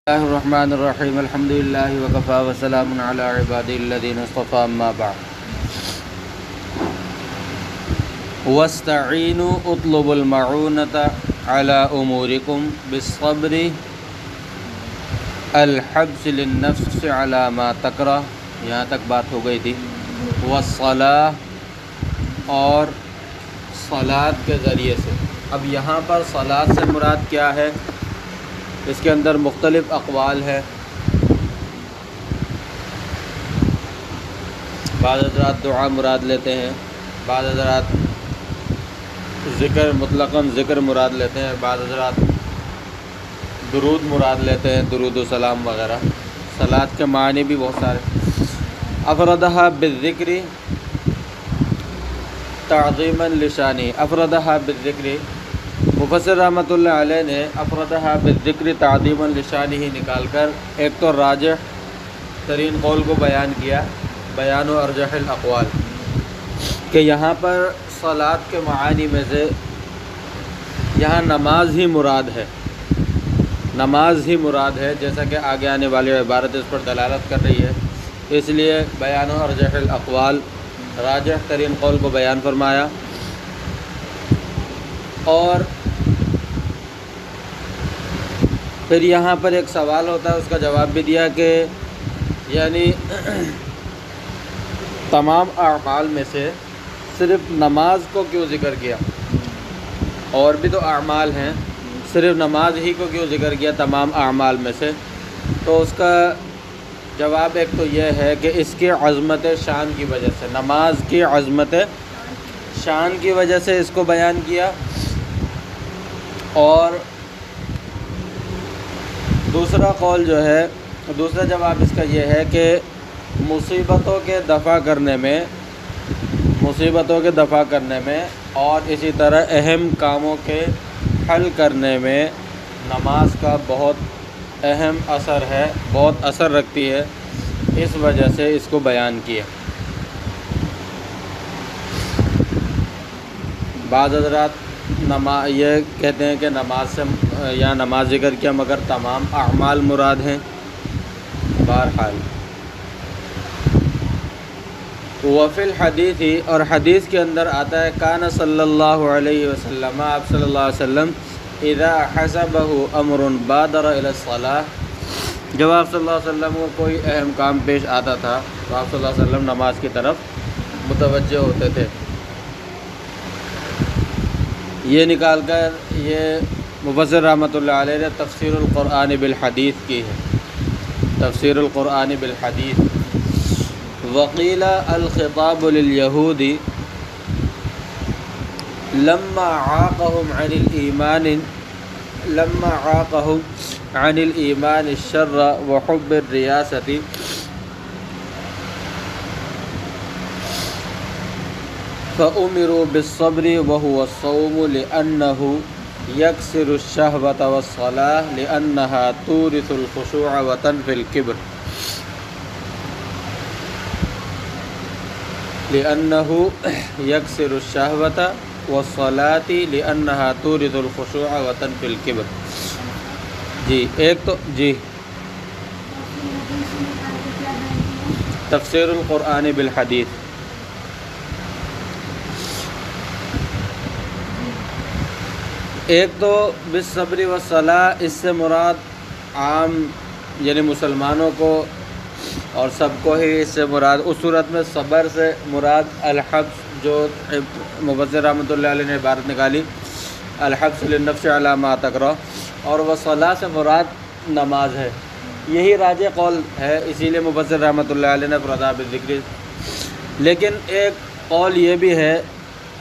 اللہ الرحمن الرحیم الحمد للہ وکفی وسلام علی عبادہ الذین اصطفی اما بعد واستعینوا اطلبوا المعونۃ علی امورکم بالصبر الحبس للنفس علی ما تکرہ، یہاں تک بات ہو گئی تھی۔ والصلاۃ، اور صلاۃ کے ذریعے سے۔ اب یہاں پر صلاۃ سے مراد کیا ہے؟ اس کے اندر مختلف اقوال ہے۔ بعض حضرات دعا مراد لیتے ہیں، بعض حضرات ذکر مطلقاً ذکر مراد لیتے ہیں، بعض حضرات درود مراد لیتے ہیں، درود و سلام وغیرہ۔ صلاۃ کے معنی بھی بہت سارے۔ افردھا بالذکر تعظیما لشانی، افردھا بالذکر، مفسر رحمۃ اللہ علیہ نے افردھا بالذکر تعظیما لشانہ ہی نکال کر ایک تو راجح ترین قول کو بیان کیا، بیان و ارجح الاقوال، کہ یہاں پر صلاۃ کے معانی میں سے یہاں نماز ہی مراد ہے، نماز ہی مراد ہے، جیسا کہ آگے آنے والی عبارت اس پر دلالت کر رہی ہے۔ اس لیے بیان و ارجح الاقوال، راجح ترین قول کو بیان فرمایا۔ اور پھر یہاں پر ایک سوال ہوتا ہے، اس کا جواب بھی دیا کہ یعنی تمام اعمال میں سے صرف نماز کو کیوں ذکر کیا؟ اور بھی تو اعمال ہیں، صرف نماز ہی کو کیوں ذکر کیا تمام اعمال میں سے؟ تو اس کا جواب ایک تو یہ ہے کہ اس کی عظمت شان کی وجہ سے، نماز کی عظمت شان کی وجہ سے اس کو بیان کیا۔ اور دوسرا قول جو ہے، دوسرا جواب اس کا یہ ہے کہ مصیبتوں کے دفع کرنے میں اور اسی طرح اہم کاموں کے حل کرنے میں نماز کا بہت اہم اثر ہے، بہت اثر رکھتی ہے، اس وجہ سے اس کو بیان کیا۔ بعض حضرات یہ کہتے ہیں کہ نماز سے یا نماز ذکر کیا مگر تمام اعمال مراد ہیں۔ بہرحال وفی الحدیث، اور حدیث کے اندر آتا ہے، کان صلی اللہ علیہ وسلم، آپ صلی اللہ علیہ وسلم، اذا حسبہ امر بادر الی الصلاۃ، جب آپ صلی اللہ علیہ وسلم کو کوئی اہم کام پیش آتا تھا تو آپ صلی اللہ علیہ وسلم نماز کی طرف متوجہ ہوتے تھے۔ یہ نکال کر یہ مفسر رحمۃ اللہ علیہ نے تفسیر القرآن بالحدیث کی ہے، تفسیر القرآن بالحدیث۔ وقیل الخطاب لليہود لما عاقهم عن الإيمان الشر وحب الریاست فأمروا بالصبر وهو الصوم لأنه يكسر الشهوة والصلاة لأنها تورث الخشوع وتنفي الكبر، لأنه يكسر الشهوة والصلاة لأنها تورث الخشوع وتنفي الكبر۔ جی ایک تو جی تفسیر القرآن بالحدیث، ایک تو بالصبر والصلاۃ، اس سے مراد عام یعنی مسلمانوں کو اور سب کو ہی اس سے مراد، اس صورت میں صبر سے مراد الحبس، جو مفسر رحمۃ اللہ علیہ نے عبارت نکالی، الحبس للنفس علی ما تکرہ، اور والصلاۃ سے مراد نماز ہے۔ یہی راجح قول ہے، اسی لیے مفسر رحمۃ اللہ علیہ نے افردھا بالذکر۔ لیکن ایک قول یہ بھی ہے،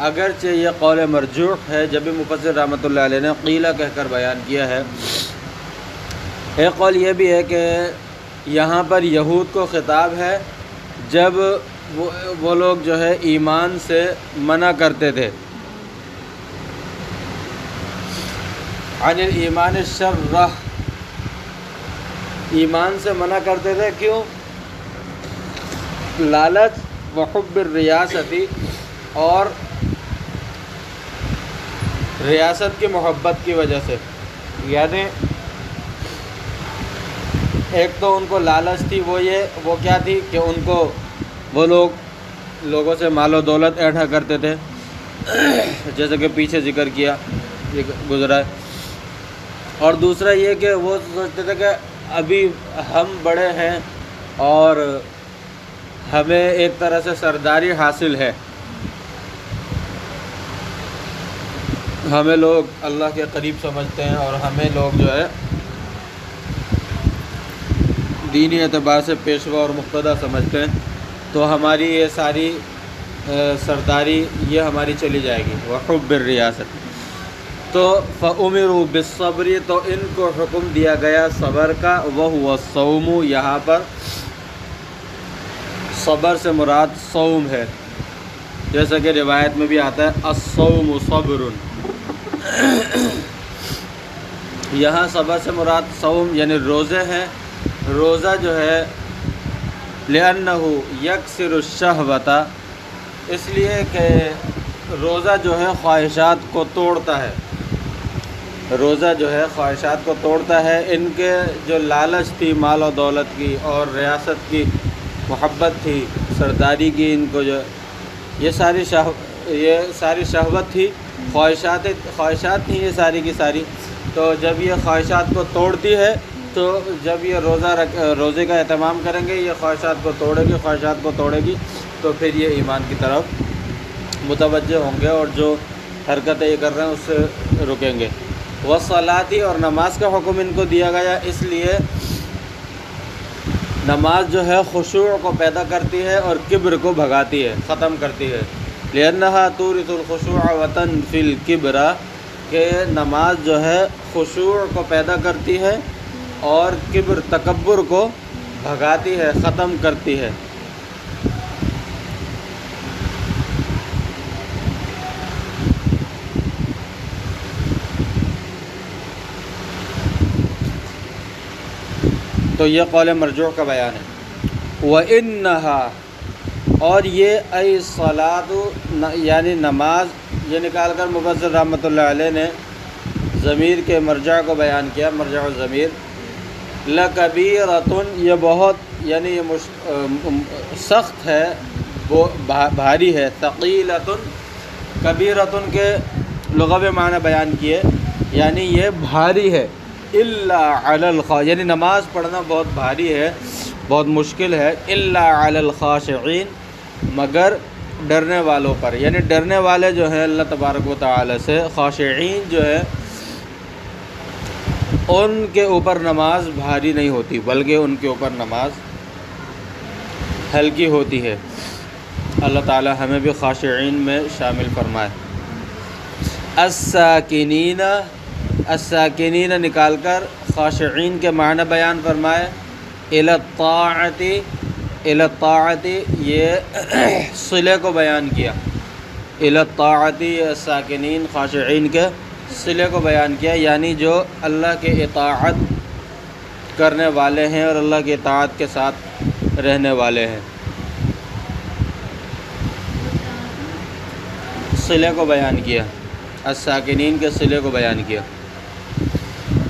اگرچہ یہ قول مرجوح ہے، جب بھی مفسر رحمۃ اللہ علیہ نے قیلہ کہہ کر بیان کیا ہے، ایک قول یہ بھی ہے کہ یہاں پر یہود کو خطاب ہے جب وہ لوگ جو ہے ایمان سے منع کرتے تھے، عن الایمان الشر، ایمان سے منع کرتے تھے، کیوں؟ لالچ وحب الریاستی، اور ریاست کی محبت کی وجہ سے، یعنی ایک تو ان کو لالچ تھی، وہ کیا تھی کہ ان کو وہ لوگوں سے مال و دولت ایٹھا کرتے تھے، جیسے کہ پیچھے ذکر کیا یہ گزرا ہے۔ اور دوسرا یہ کہ وہ سوچتے تھے کہ ابھی ہم بڑے ہیں اور ہمیں ایک طرح سے سرداری حاصل ہے، ہمیں لوگ اللہ کے قریب سمجھتے ہیں اور ہمیں لوگ جو ہے دینی اعتبار سے پیشوا اور مقتدی سمجھتے ہیں، تو ہماری یہ ساری سرداری یہ ہماری چلی جائے گی۔ وحب الریاست، تو فَأُمِرُوا بِالصَّبْرِ، تو ان کو حکم دیا گیا صبر کا، وَهُوَ الصَّوْمُ، یہاں پر صبر سے مراد صوم ہے، جیسا کہ روایت میں بھی آتا ہے الصوم صبر، یہاں صبر سے مراد صوم یعنی روزے ہیں۔ روزہ جو ہے لِأَنَّهُ يَكْسِرُ الشَّهْوَةَ، اس لیے کہ روزہ جو ہے خواہشات کو توڑتا ہے، روزہ جو ہے خواہشات کو توڑتا ہے۔ ان کے جو لالچ تھی مال و دولت کی اور ریاست کی محبت تھی، سرداری کی، ان کو جو یہ ساری شہوت تھی، خواہشات تھیں یہ ساری کی ساری، تو جب یہ خواہشات کو توڑتی ہے تو جب یہ روزے کا اہتمام کریں گے، یہ خواہشات کو توڑے گی تو پھر یہ ایمان کی طرف متوجہ ہوں گے اور جو حرکتیں یہ کر رہے ہیں اس سے رکیں گے۔ والصلاۃ، اور نماز کا حکم ان کو دیا گیا، اس لیے نماز جو ہے خشوع کو پیدا کرتی ہے اور کبر کو بھگاتی ہے، ختم کرتی ہے۔ لِأَنَّهَا تُورِثُ الْخُشُوعَ وَتَنْفِي الْكِبْرَ، کہ نماز جو ہے خشوع کو پیدا کرتی ہے اور کبر تکبر کو بھگاتی ہے، ختم کرتی ہے۔ تو یہ قول مرجوح کا بیان ہے۔ وَإِنَّهَا، اور یہ ای الصلاۃ یعنی نماز، یہ نکال کر مفسر رحمۃ اللہ علیہ نے ضمیر کے مرجع کو بیان کیا، مرجع الضمیر، لَكَبِيرَةٌ، یہ بہت یعنی یہ سخت ہے، بھاری ہے، ثقیلۃ، کبیرۃ کے لغوی معنی بیان کیے، یعنی یہ بھاری ہے، الا علی الخاشعین، یعنی نماز پڑھنا بہت بھاری ہے، بہت مشکل ہے، الا علی الخاشعین، مگر ڈرنے والوں پر، یعنی ڈرنے والے جو ہیں اللہ تبارک و تعالی سے، خاشعین جو ہے ان کے اوپر نماز بھاری نہیں ہوتی بلکہ ان کے اوپر نماز ہلکی ہوتی ہے۔ اللہ تعالی ہمیں بھی خاشعین میں شامل فرمائے۔ الساکنین، الساکنین نکال کر خاشعین کے معنی بیان فرمائے۔ الی الطاعۃ، الی الطاعۃ، یہ صلے کو بیان کیا، الی الطاعۃ، الساکنین خاشعین کے صلے کو بیان کیا، یعنی جو اللہ کے اطاعت کرنے والے ہیں اور اللہ کے اطاعت کے ساتھ رہنے والے ہیں، صلے کو بیان کیا، الساکنین کے صلے کو بیان کیا۔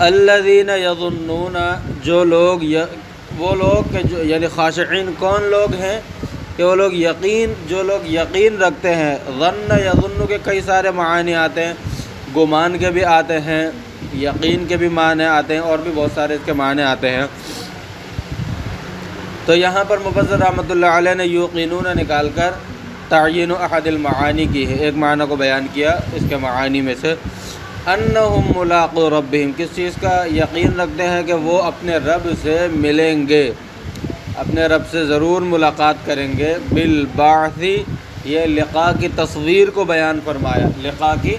الذین یظنون، جو لوگ وہ لوگ کہ جو یعنی خاشعین کون لوگ ہیں کہ وہ لوگ جو لوگ یقین رکھتے ہیں۔ ظن یظن کے کئی سارے معانی آتے ہیں، گمان کے بھی آتے ہیں، یقین کے بھی معنی آتے ہیں، اور بھی بہت سارے اس کے معنی آتے ہیں۔ تو یہاں پر مفسر رحمۃ اللہ علیہ نے یوقنون نکال کر تعین احد المعانی کی ہے، ایک معنی کو بیان کیا اس کے معانی میں سے، انہم ملاقو ربہم، کس چیز کا یقین رکھتے ہیں کہ وہ اپنے رب سے ملیں گے، اپنے رب سے ضرور ملاقات کریں گے۔ بالبعث، یہ لقاء کی تصویر کو بیان فرمایا، لقاء کی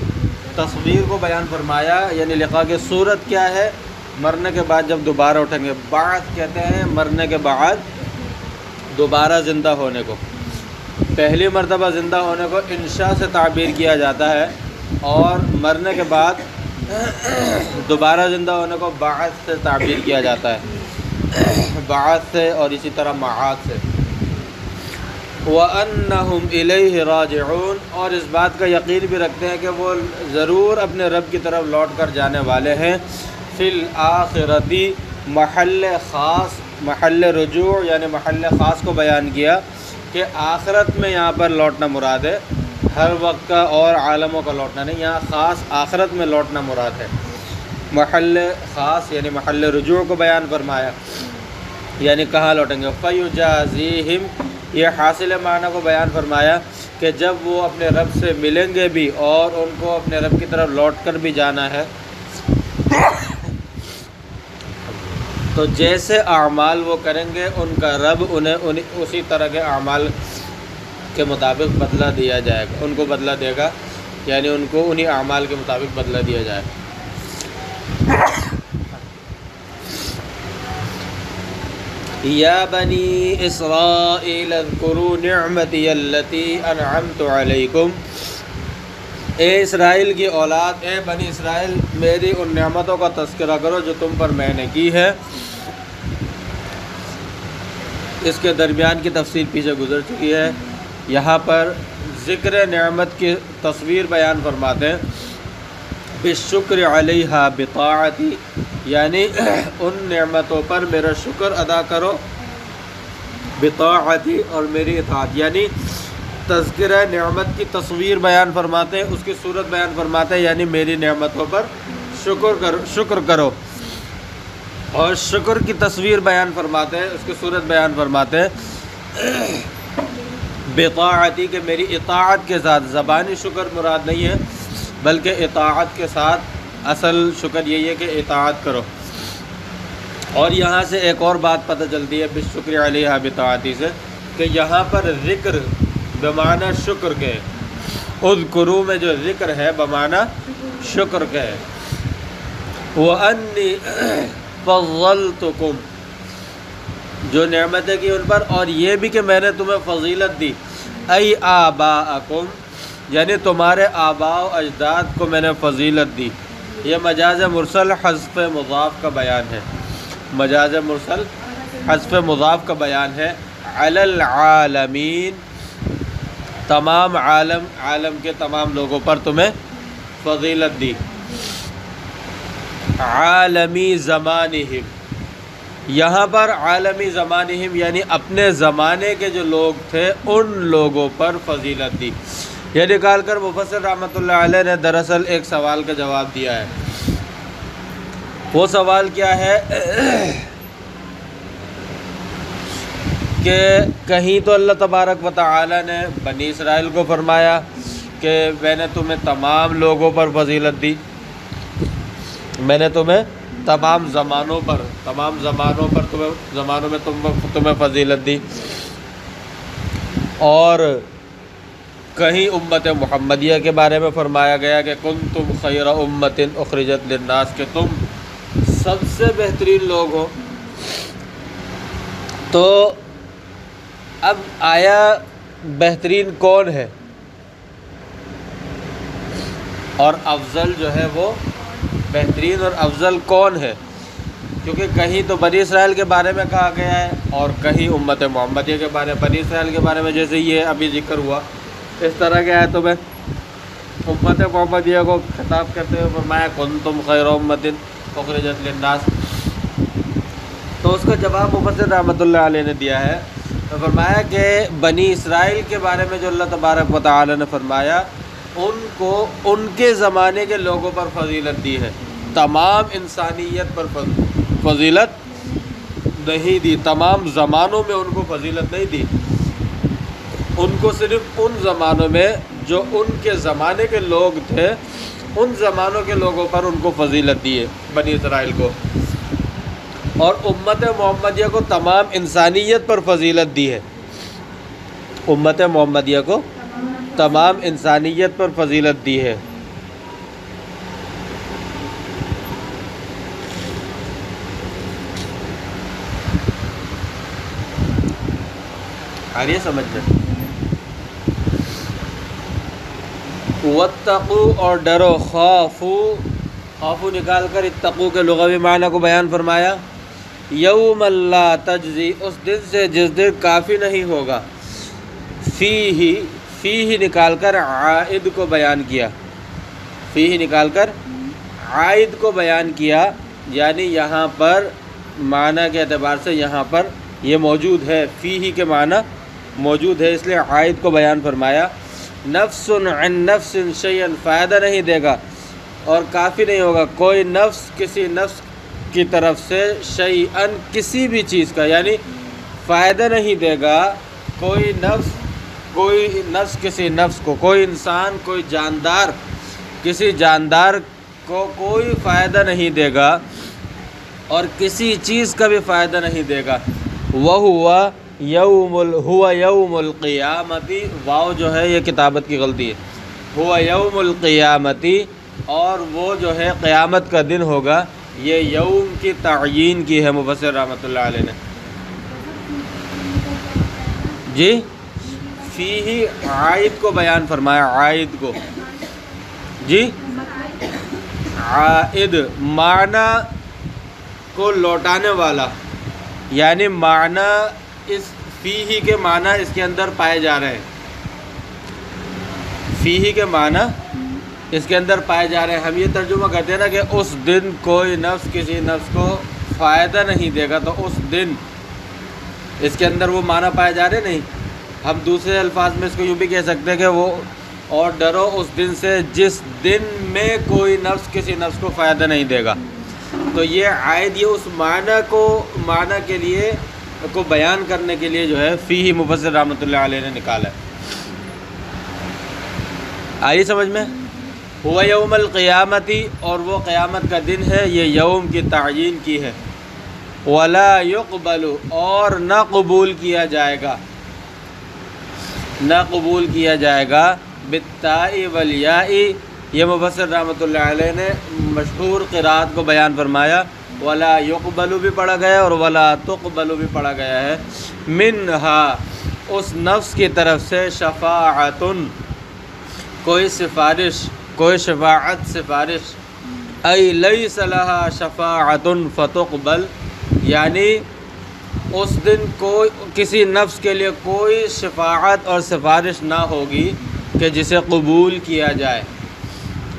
تصویر کو بیان فرمایا، یعنی لقاء کی صورت کیا ہے؟ مرنے کے بعد جب دوبارہ اٹھیں گے، بعث کہتے ہیں مرنے کے بعد دوبارہ زندہ ہونے کو، پہلی مرتبہ زندہ ہونے کو انشاء سے تعبیر کیا جاتا ہے، اور مرنے کے بعد دوبارہ زندہ ہونے کو بعث سے تعبیر کیا جاتا ہے، بعث سے اور اسی طرح معاد سے۔ وَأَنَّهُمْ إِلَيْهِ راجعون، اور اس بات کا یقین بھی رکھتے ہیں کہ وہ ضرور اپنے رب کی طرف لوٹ کر جانے والے ہیں۔ فی الآخرتی، محل خاص محل رجوع یعنی محل خاص کو بیان کیا کہ آخرت میں یہاں پر لوٹنا مراد ہے، ہر وقت کا اور عالموں کا لوٹنا نہیں، یہاں خاص آخرت میں لوٹنا مراد ہے۔ محل خاص یعنی محل رجوع کو بیان فرمایا، یعنی کہاں لوٹیں گے۔ فَيُجَازِيهِمْ، یہ حاصل معنی کو بیان فرمایا کہ جب وہ اپنے رب سے ملیں گے بھی اور ان کو اپنے رب کی طرف لوٹ کر بھی جانا ہے، تو جیسے اعمال وہ کریں گے ان کا رب انہیں اسی طرح کے اعمال کے مطابق بدلہ دیا جائے گا، ان کو بدلہ دے گا، یعنی ان کو انہی اعمال کے مطابق بدلہ دیا جائے گا۔ یا بنی اسرائیل اذکروا نعمتی التی انعمت علیکم، اے اسرائیل کی اولاد، اے بنی اسرائیل، میری ان نعمتوں کا تذکرہ کرو جو تم پر میں نے کی ہے۔ اس کے درمیان کی تفصیل پیچھے گزر چکی ہے، یہاں پر ذکر نعمت کی تصویر بیان فرماتے ہیں۔ بالشکر علیہا بطاعتی، یعنی ان نعمتوں پر میرا شکر ادا کرو، بطاعتی اور میری اطاعت، یعنی تذکرہ نعمت کی تصویر بیان فرماتے ہیں، اس کی صورت بیان فرماتے ہیں، یعنی میری نعمتوں پر شکر کرو، اور شکر کی تصویر بیان فرماتے ہیں، اس کی صورت بیان فرماتے ہیں بطاعتی، کہ میری اطاعت کے ساتھ۔ زبانی شکر مراد نہیں ہے بلکہ اطاعت کے ساتھ، اصل شکر یہی ہے کہ اطاعت کرو۔ اور یہاں سے ایک اور بات پتہ چلتی ہے بالشکر علیہا بطاعتی سے، کہ یہاں پر ذکر بمعنی شکر کے، اذکروا میں جو ذکر ہے بمعنی شکر کے ہے۔ وَأَنِّي فَضَّلْتُكُمْ، جو نعمتیں کی ان پر، اور یہ بھی کہ میں نے تمہیں فضیلت دی، ای آباءکم، یعنی تمہارے آباء و اجداد کو میں نے فضیلت دی۔ یہ مجاز مرسل حذف مضاف کا بیان ہے، مجاز مرسل حذف مضاف کا بیان ہے۔ علی العالمین، تمام عالم کے تمام لوگوں پر تمہیں فضیلت دی۔ عالمی زمانہم، یہاں پر عالمی زمانہم یعنی اپنے زمانے کے جو لوگ تھے ان لوگوں پر فضیلت دی۔ یہ نکال کر مفسر رحمۃ اللہ علیہ نے دراصل ایک سوال کا جواب دیا ہے۔ وہ سوال کیا ہے کہ کہیں تو اللہ تبارک و تعالی نے بنی اسرائیل کو فرمایا کہ میں نے تمہیں تمام لوگوں پر فضیلت دی، میں نے تمہیں تمام زمانوں پر تمہیں فضیلت دی، اور کہیں امت محمدیہ کے بارے میں فرمایا گیا کہ کنتم خیر امت اخرجت للناس، کہ تم سب سے بہترین لوگ ہو۔ تو اب آیا بہترین کون ہے اور افضل جو ہے وہ بہترین اور افضل کون ہے؟ کیونکہ کہیں تو بنی اسرائیل کے بارے میں کہا گیا ہے اور کہیں امت محمدیہ کے بارے میں، بنی اسرائیل کے بارے میں جیسے یہ ابھی ذکر ہوا، اس طرح کے آیتوں میں امت محمدیہ کو خطاب کرتے ہوئے فرمایا کنتم خیر امت اخرجت للناس۔ تو اس کا جواب مفسر رحمۃ اللہ علیہ نے دیا ہے، تو فرمایا کہ بنی اسرائیل کے بارے میں جو اللہ تبارک و تعالی نے فرمایا، ان کو ان کے زمانے کے لوگوں پر فضیلت دی ہے، تمام انسانیت پر فضیلت نہیں دی، تمام زمانوں میں ان کو فضیلت نہیں دی، ان کو صرف ان زمانوں میں جو ان کے زمانے کے لوگ تھے، ان زمانوں کے لوگوں پر ان کو فضیلت دی ہے بنی اسرائیل کو، اور امت محمدیہ کو تمام انسانیت پر فضیلت دی ہے، امت محمدیہ کو تمام انسانیت پر فضیلت دی ہے۔ آ رہی ہے سمجھ میں؟ واتقوا، اور ڈرو، خوفو نکال کر اتقوا کے لغوی معنی کو بیان فرمایا۔ یوم لا تجزی، اس دن سے جس دن کافی نہیں ہوگا، فیہ نکال کر عائد کو بیان کیا، فیہ نکال کر عائد کو بیان کیا، یعنی یہاں پر معنی کے اعتبار سے یہاں پر یہ موجود ہے، فیہ کے معنی موجود ہے، اس لیے عائد کو بیان فرمایا۔ نفس عن نفس شیئا، فائدہ نہیں دے گا اور کافی نہیں ہوگا کوئی نفس کسی نفس کی طرف سے، شیئا کسی بھی چیز کا، یعنی فائدہ نہیں دے گا کوئی نفس کسی نفس کو، کوئی انسان، کوئی جاندار کسی جاندار کو کوئی فائدہ نہیں دے گا اور کسی چیز کا بھی فائدہ نہیں دے گا۔ وَهُوَ یوم القیامتی، واو جو ہے یہ کتابت کی غلطی ہے، ہوا یوم القیامتی، اور وہ جو ہے قیامت کا دن ہوگا۔ یہ یوم کی تعیین کی ہے مفسر رحمۃ اللہ علیہ نے۔ جی فیہ عائد کو بیان فرمایا، عائد کو، جی عائد معنی کو لوٹانے والا، یعنی معنی اس فیہ کے معنی اس کے اندر پائے جا رہے ہیں، فیہ کے معنی اس کے اندر پائے جا رہے ہیں۔ ہم یہ ترجمہ کرتے ہیں نا کہ اس دن کوئی نفس کسی نفس کو فائدہ نہیں دے گا، تو اس دن اس کے اندر وہ معنی پائے جا رہے نہیں۔ ہم دوسرے الفاظ میں اس کو یوں بھی کہہ سکتے ہیں کہ وہ، اور ڈرو اس دن سے جس دن میں کوئی نفس کسی نفس کو فائدہ نہیں دے گا۔ تو یہ عائد یہ اس معنی کے لیے کو بیان کرنے کے لیے جو ہے فیہ مفسر رحمۃ اللہ علیہ نے نکالا ہے۔ آئیے سمجھ میں، ہوا یوم القیامتی، اور وہ قیامت کا دن ہے، یہ یوم کی تعیین کی ہے۔ ولا یقبل، اور نہ قبول کیا جائے گا، نہ قبول کیا جائے گا، بالتاء والیاء، یہ مفسر رحمۃ اللہ علیہ نے مشہور قرات کو بیان فرمایا۔ ولا یقبل بھی پڑھا گیا اور ولا تقبل بھی پڑھا گیا ہے۔ منہا، اس نفس کی طرف سے، شفاعت، کوئی سفارش، کوئی شفاعت، سفارش، ای لیس لہا شفاعت فتقبل، یعنی اس دن کوئی کسی نفس کے لیے کوئی شفاعت اور سفارش نہ ہوگی کہ جسے قبول کیا جائے،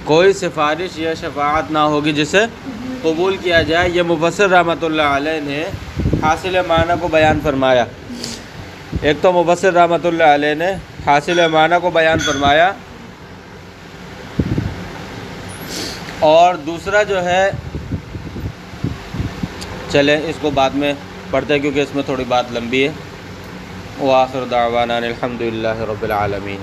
کوئی سفارش یا شفاعت نہ ہوگی جسے قبول کیا جائے۔ یہ مفسر رحمۃ اللہ علیہ نے حاصل معنی کو بیان فرمایا۔ ایک تو مفسر رحمۃ اللہ علیہ نے حاصل معنی کو بیان فرمایا، اور دوسرا جو ہے، چلیں اس کو بعد میں پڑھتے ہیں کیونکہ اس میں تھوڑی بات لمبی ہے۔ وآخر دعوانا الحمد للہ رب العالمین۔